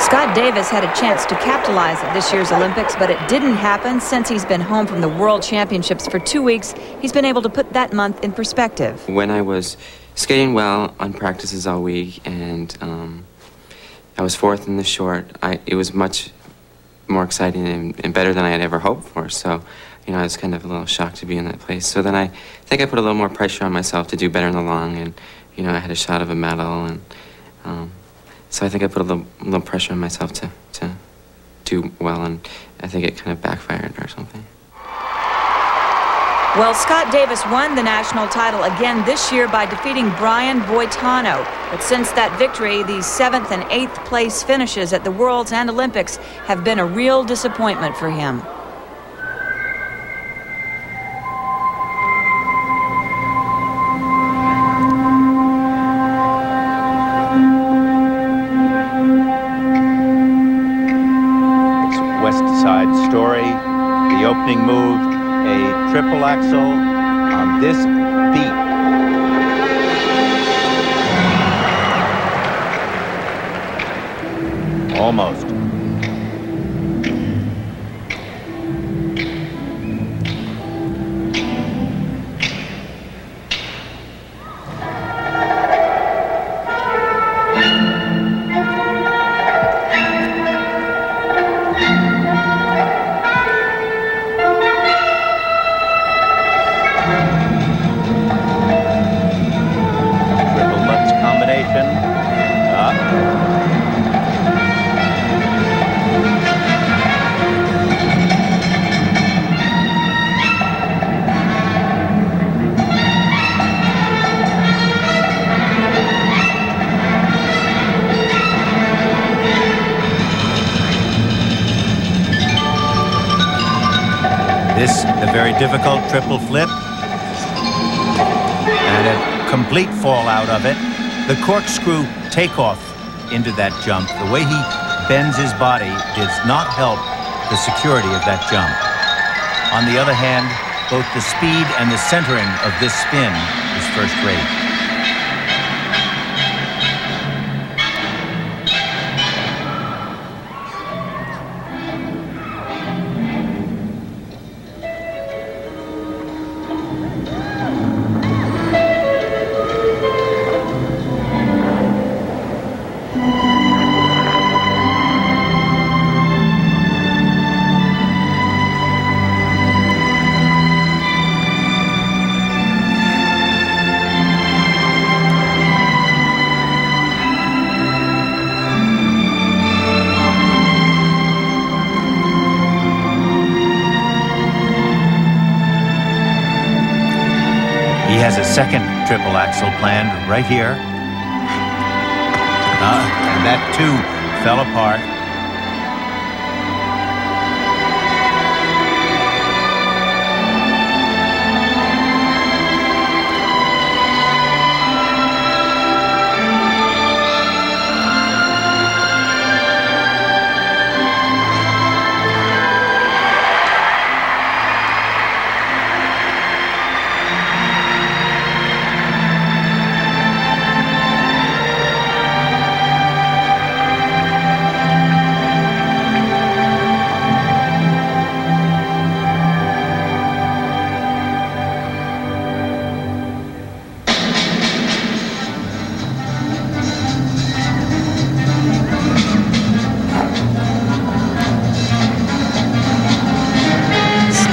Scott Davis had a chance to capitalize at this year's Olympics, but it didn't happen. Since he's been home from the World Championships for 2 weeks, he's been able to put that month in perspective. When I was skating well on practices all week and I was fourth in the short, it was much more exciting and better than I had ever hoped for. So, you know, I was kind of a little shocked to be in that place. So then I think I put a little more pressure on myself to do better in the long, and, you know, I had a shot of a medal, and so I think I put a little pressure on myself to do well, and I think it kind of backfired or something. Well, Scott Davis won the national title again this year by defeating Brian Boitano. But since that victory, the 7th and 8th place finishes at the Worlds and Olympics have been a real disappointment for him. It's West Side Story, the opening move, a triple axel on this beat. Almost. This, the very difficult triple flip, and a complete fallout of it. The corkscrew takeoff into that jump, the way he bends his body does not help the security of that jump. On the other hand, both the speed and the centering of this spin is first rate. He has a second triple axel planned right here. And that too fell apart.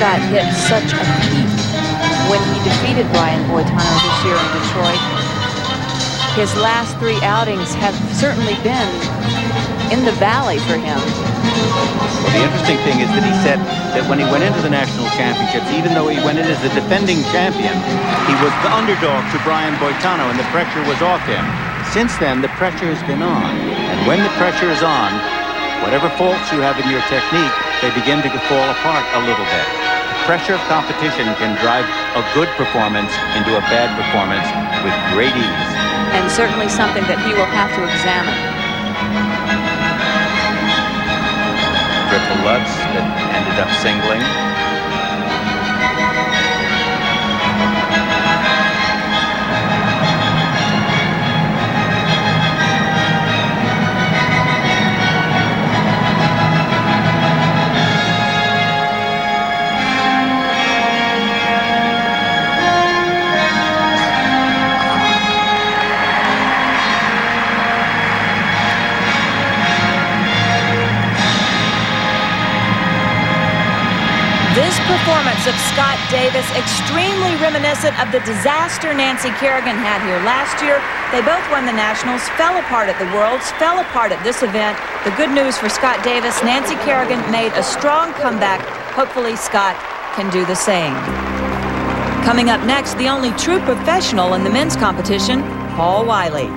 Scott hit such a peak when he defeated Brian Boitano this year in Detroit. His last 3 outings have certainly been in the valley for him. Well, the interesting thing is that he said that when he went into the national championships, even though he went in as the defending champion, he was the underdog to Brian Boitano and the pressure was off him. Since then, the pressure has been on. And when the pressure is on, whatever faults you have in your technique, they begin to fall apart a little bit. Pressure of competition can drive a good performance into a bad performance with great ease. And certainly something that he will have to examine. Triple Lutz that ended up singling. performance of Scott Davis, extremely reminiscent of the disaster Nancy Kerrigan had here last year. They both won the Nationals, fell apart at the Worlds, fell apart at this event. The good news for Scott Davis, Nancy Kerrigan made a strong comeback. Hopefully Scott can do the same. Coming up next, the only true professional in the men's competition, Paul Wiley.